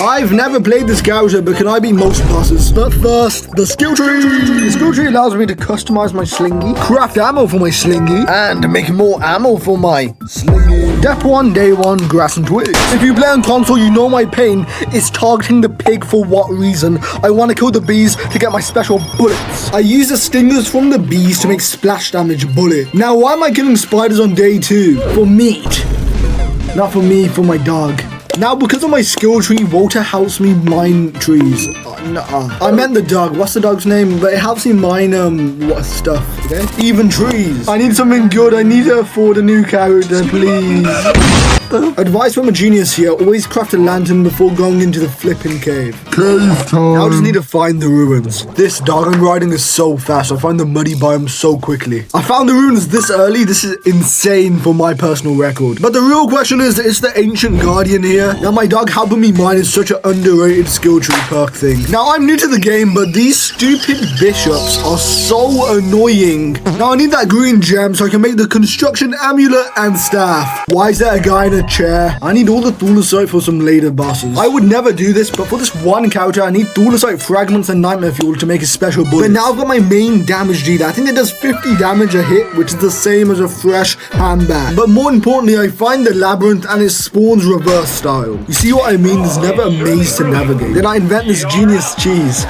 I've never played this character, but can I beat most bosses? But first, the skill tree. The skill tree allows me to customize my slingy, craft ammo for my slingy, and make more ammo for my slingy. Step 1, day 1, grass and twigs. If you play on console, you know my pain is targeting the pig. For what reason? I want to kill the bees to get my special bullets. I use the stingers from the bees to make splash damage bullet. Now, why am I killing spiders on day 2? For meat. Not for me, for my dog. Now, because of my skill tree, Walter helps me mine trees. I meant the dog. What's the dog's name? But it helps me mine, what stuff, okay? Even trees. I need something good. I need to afford a new character, please. Advice from a genius here. Always craft a lantern before going into the flipping cave. Cave time. Now I just need to find the ruins. This dog I'm riding is so fast. I find the muddy biome so quickly. I found the ruins this early. This is insane for my personal record. But the real question is the ancient guardian here? Now my dog helping me mine is such an underrated skill tree perk thing. Now I'm new to the game, but these stupid bishops are so annoying. Now I need that green gem so I can make the construction amulet and staff. Why is there a guy in a chair? I need all the thulecite for some later bosses. I would never do this, but for this one character, I need thulecite fragments and nightmare fuel to make a special bullet. But now I've got my main damage dealer. I think it does 50 damage a hit, which is the same as a fresh handbag. But more importantly, I find the labyrinth and it spawns reverse style. You see what I mean? There's never a maze to navigate. Then I invent this genius cheese.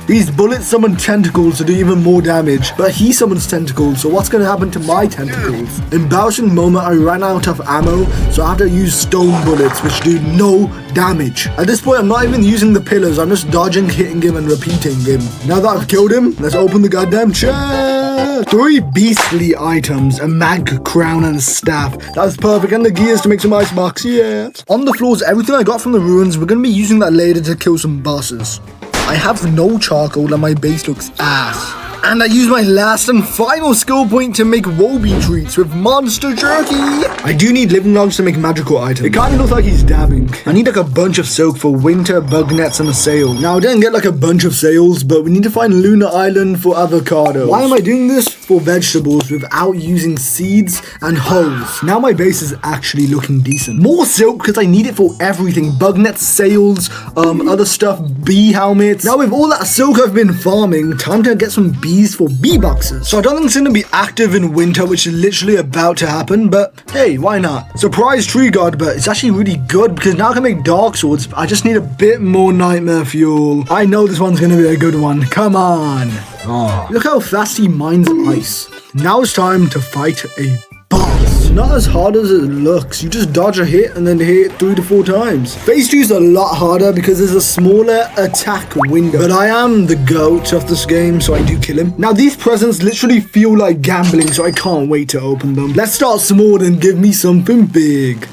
These bullets summon tentacles to do even more damage, but he summons tentacles, so what's going to happen to my tentacles? Embarrassing moment, I ran out of ammo, so I have to use stone bullets, which do no damage. At this point, I'm not even using the pillars, I'm just dodging, hitting him, and repeating him. Now that I've killed him, let's open the goddamn chest. 3 beastly items, a mag crown and a staff. That's perfect, and the gears to make some ice box, yes. On the floors, everything I got from the ruins, we're going to be using that later to kill some bosses. I have no charcoal and my base looks ass. And I use my last and final skill point to make Woby treats with monster jerky. I do need living logs to make magical items. It kind of looks like he's dabbing. I need like a bunch of silk for winter, bug nets, and a sail. Now I didn't get like a bunch of sails, but we need to find Lunar Island for avocado. Why am I doing this? For vegetables without using seeds and hoes. Now my base is actually looking decent. More silk because I need it for everything. Bug nets, sails, other stuff, bee helmets. Now with all that silk I've been farming, time to get some bees for bee boxes. So I don't think it's going to be active in winter, which is literally about to happen, but hey, why not? Surprise tree guard, but it's actually really good because now I can make dark swords. I just need a bit more nightmare fuel. I know this one's going to be a good one. Come on. Oh. Look how fast he mines ice. Now it's time to fight a boss. Not as hard as it looks. You just dodge a hit and then hit it 3 to 4 times. Phase 2 is a lot harder because there's a smaller attack window. But I am the GOAT of this game, so I do kill him. Now these presents literally feel like gambling, so I can't wait to open them. Let's start small and give me something big.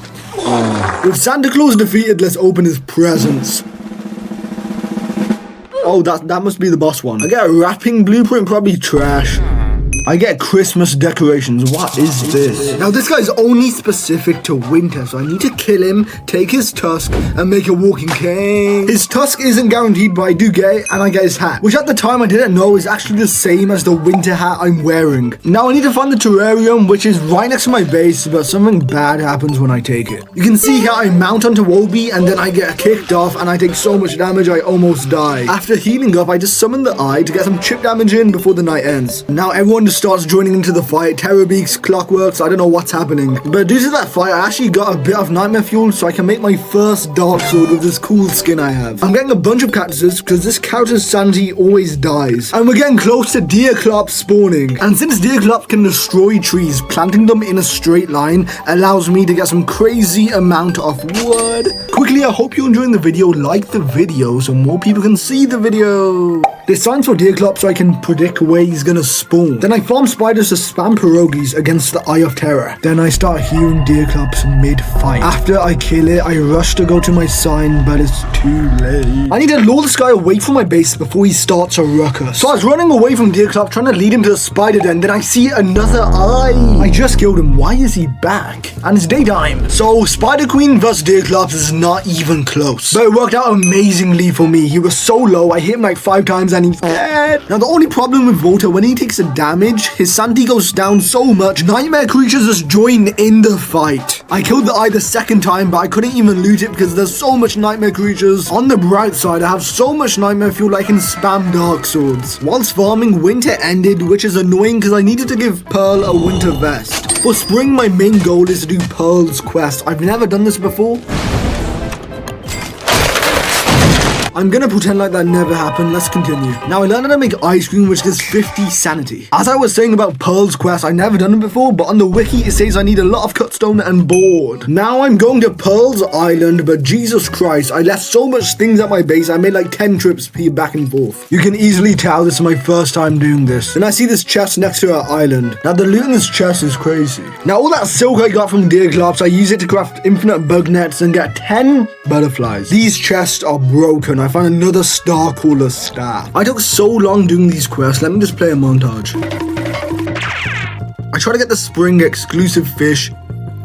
With Santa Claus defeated, let's open his presents. Oh, that must be the boss one. I get a wrapping blueprint, probably trash. I get Christmas decorations. What is this? Now this guy's only specific to winter, so I need to kill him, take his tusk, and make a walking cane. His tusk isn't guaranteed, but I do get it, and I get his hat, which at the time I didn't know is actually the same as the winter hat I'm wearing. Now I need to find the terrarium, which is right next to my base, but something bad happens when I take it. You can see how I mount onto Woby, and then I get kicked off, and I take so much damage I almost die. After healing up, I just summon the eye to get some chip damage in before the night ends. Now everyone just starts joining into the fight. Terrorbeaks, Clockworks, I don't know what's happening. But due to that fight, I actually got a bit of nightmare fuel so I can make my first dark sword with this cool skin I have. I'm getting a bunch of cactuses because this character's sanity always dies. And we're getting close to Deerclops spawning. And since Deerclops can destroy trees, planting them in a straight line allows me to get some crazy amount of wood. Quickly, I hope you're enjoying the video. Like the video so more people can see the video. There's signs for Deerclops so I can predict where he's gonna spawn. Then I farm spiders to spam pierogies against the Eye of Terror. Then I start hearing Deerclops mid-fight. After I kill it, I rush to go to my sign, but it's too late. I need to lure this guy away from my base before he starts a ruckus. So I was running away from Deerclops, trying to lead him to the spider den. Then I see another eye. I just killed him. Why is he back? And it's daytime. So Spider Queen vs Deerclops is not even close. But it worked out amazingly for me. He was so low, I hit him like 5 times and and he's dead. Now the only problem with Volta, when he takes a damage, his sanity goes down so much, nightmare creatures just join in the fight. I killed the eye the second time, but I couldn't even loot it because there's so much nightmare creatures. On the bright side, I have so much nightmare fuel I can spam dark swords. Whilst farming, winter ended, which is annoying because I needed to give Pearl a winter vest. For spring, my main goal is to do Pearl's quest. I've never done this before. I'm gonna pretend like that never happened. Let's continue. Now I learned how to make ice cream, which gives 50 sanity. As I was saying about Pearl's quest, I never done it before, but on the wiki it says I need a lot of cutstone and board. Now I'm going to Pearl's Island, but Jesus Christ, I left so much things at my base. I made like 10 trips back and forth. You can easily tell this is my first time doing this. Then I see this chest next to our island. Now the loot in this chest is crazy. Now all that silk I got from deer clubs, I use it to craft infinite bug nets and get 10 butterflies. These chests are broken. I found another star crawler staff. I took so long doing these quests. Let me just play a montage. I try to get the spring exclusive fish.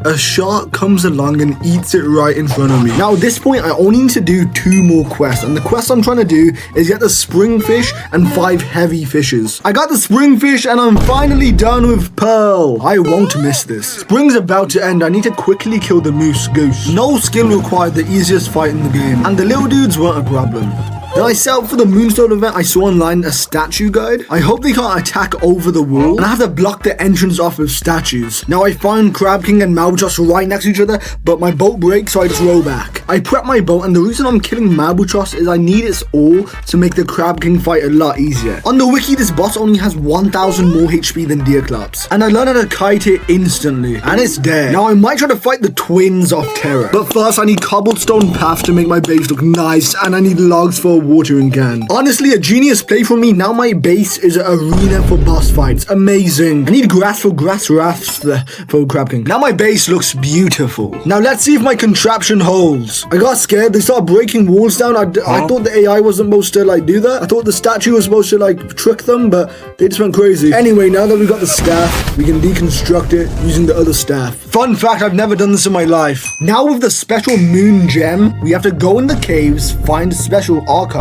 A shark comes along and eats it right in front of me. Now at this point, I only need to do 2 more quests. And the quest I'm trying to do is get the spring fish and 5 heavy fishes. I got the spring fish and I'm finally done with Pearl. I won't miss this. Spring's about to end. I need to quickly kill the moose goose. No skill required, the easiest fight in the game. And the little dudes weren't a problem. Then I set up for the Moonstone event. I saw online a statue guide. I hope they can't attack over the wall. And I have to block the entrance off with statues. Now I find Crab King and Malbutros right next to each other, but my boat breaks, so I just row back. I prep my boat, and the reason I'm killing Malbutros is I need its ore to make the Crab King fight a lot easier. On the wiki, this boss only has 1000 more HP than Deerclops. And I learned how to kite it instantly. And it's dead. Now I might try to fight the twins of terror. But first I need cobblestone paths to make my base look nice, and I need logs for a watering can. Honestly, a genius play from me. Now my base is an arena for boss fights. Amazing. I need grass for grass rafts for Crab King. Now my base looks beautiful. Now let's see if my contraption holds. I got scared. They started breaking walls down. I thought the AI wasn't supposed to like do that. I thought the statue was supposed to like trick them, but they just went crazy. Anyway, now that we got the staff, we can deconstruct it using the other staff. Fun fact, I've never done this in my life. Now with the special moon gem, we have to go in the caves, find a special archive,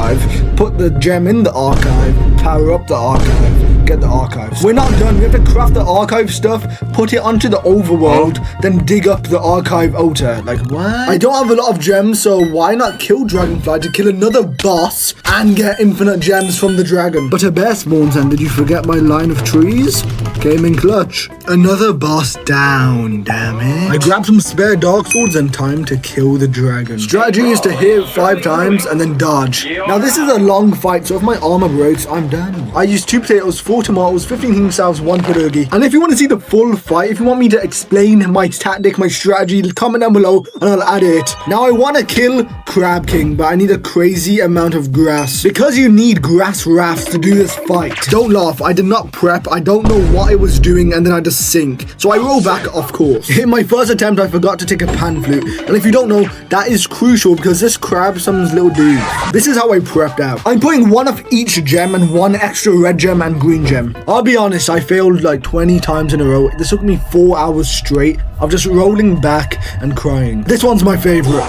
put the gem in the archive, power up the archive, get the archives. We're not done. We have to craft the archive stuff, put it onto the overworld, then dig up the archive altar. Like, what? I don't have a lot of gems, so why not kill Dragonfly to kill another boss and get infinite gems from the dragon? But a bear spawns, and did you forget my line of trees? Came in clutch. Another boss down, damn it. I grabbed some spare dark swords and time to kill the dragon. Strategy is to hit 5 times and then dodge. Now this is a long fight, so if my armor breaks, I'm done. I used 2 potatoes, 4 tomatoes, 15 king cells, 1 pierogi. And if you want to see the full fight, if you want me to explain my tactic, my strategy, comment down below and I'll add it. Now I want to kill Crab King, but I need a crazy amount of grass. Because you need grass rafts to do this fight. Don't laugh, I did not prep. I don't know what I was doing and then I just sink. So I roll back, of course. In my first attempt, I forgot to take a pan flute. And if you don't know, that is crucial because this crab summons little dudes. This is how I prepped out. I'm putting 1 of each gem and 1 extra red gem and green gem. I'll be honest, I failed like 20 times in a row. This took me 4 hours straight of just rolling back and crying. This one's my favorite.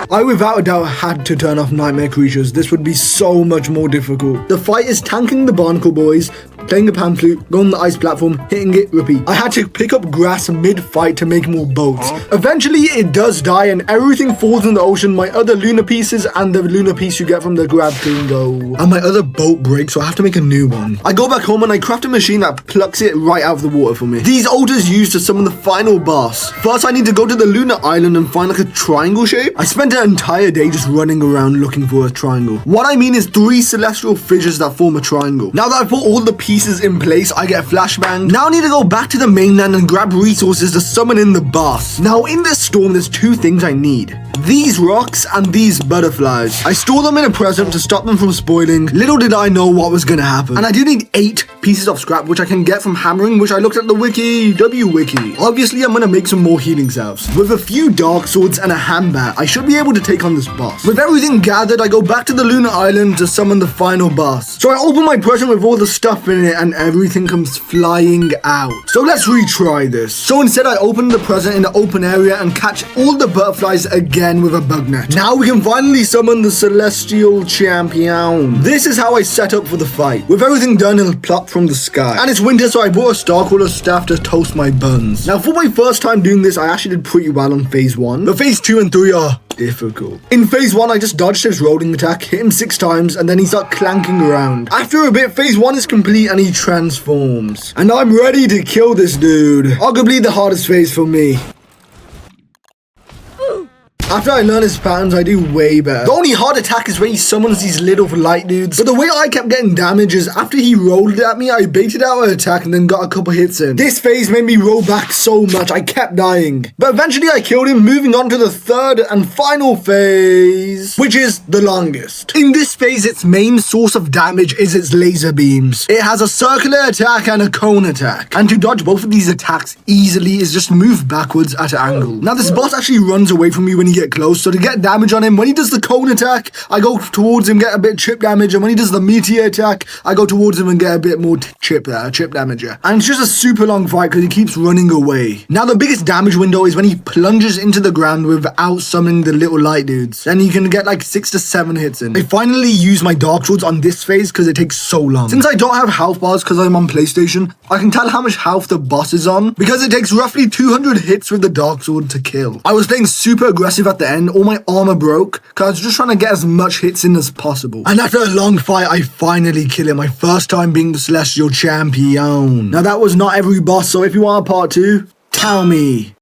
I without a doubt had to turn off nightmare creatures. This would be so much more difficult. The fight is tanking the barnacle boys, playing a pan flute, going on the ice platform, hitting it, repeat. I had to pick up grass mid-fight to make more boats. Eventually it does die and everything falls in the ocean. My other lunar pieces and the lunar piece you get from the Crab King go. And my other boat breaks, so I have to make a new one. I go back home and I craft a machine that plucks it right out of the water for me. These altars used to summon the final boss. First I need to go to the lunar island and find like a triangle shape. I spent an entire day just running around looking for a triangle. What I mean is 3 celestial fissures that form a triangle. Now that I put all the pieces in place, I get flashbang. Now I need to go back to the mainland and grab resources to summon in the boss. Now in this storm, there's 2 things I need. These rocks and these butterflies. I store them in a present to stop them from spoiling. Little did I know what was gonna happen. And I do need 8 pieces of scrap, which I can get from hammering, which I looked at the wiki, wiki. Obviously, I'm gonna make some more healing salves. With a few dark swords and a handbat, I should be able to take on this boss. With everything gathered, I go back to the Lunar Island to summon the final boss. So I open my present with all the stuff in it and everything comes flying out. So let's retry this. So instead, I open the present in the open area and catch all the butterflies again with a bug net. Now we can finally summon the Celestial Champion. This is how I set up for the fight. With everything done, it'll plop from the sky. And it's winter, so I bought a Starcaller staff to toast my buns. Now for my first time doing this, I actually did pretty well on phase 1. But phase 2 and 3 are difficult. In phase 1, I just dodged his rolling attack, hit him 6 times, and then he started clanking around. After a bit, phase 1 is complete and he transforms. And I'm ready to kill this dude. Arguably the hardest phase for me. After I learn his patterns, I do way better. The only hard attack is when he summons these little light dudes. But the way I kept getting damage is after he rolled it at me, I baited out an attack and then got a couple hits in. This phase made me roll back so much, I kept dying. But eventually I killed him, moving on to the third and final phase, which is the longest. In this phase, its main source of damage is its laser beams. It has a circular attack and a cone attack. And to dodge both of these attacks easily is just move backwards at an angle. Now this boss actually runs away from me when he get close, so to get damage on him, when he does the cone attack, I go towards him, get a bit chip damage, and when he does the meteor attack, I go towards him and get a bit more chip damage. And it's just a super long fight because he keeps running away. Now the biggest damage window is when he plunges into the ground without summoning the little light dudes. And you can get like 6 to 7 hits in. I finally use my dark swords on this phase because it takes so long. Since I don't have health bars because I'm on PlayStation, I can tell how much health the boss is on because it takes roughly 200 hits with the dark sword to kill. I was playing super aggressive at the end, all my armor broke because I was just trying to get as much hits in as possible. And after a long fight, I finally kill him, my first time being the Celestial Champion. Now that was not every boss, so if you want a part 2, tell me.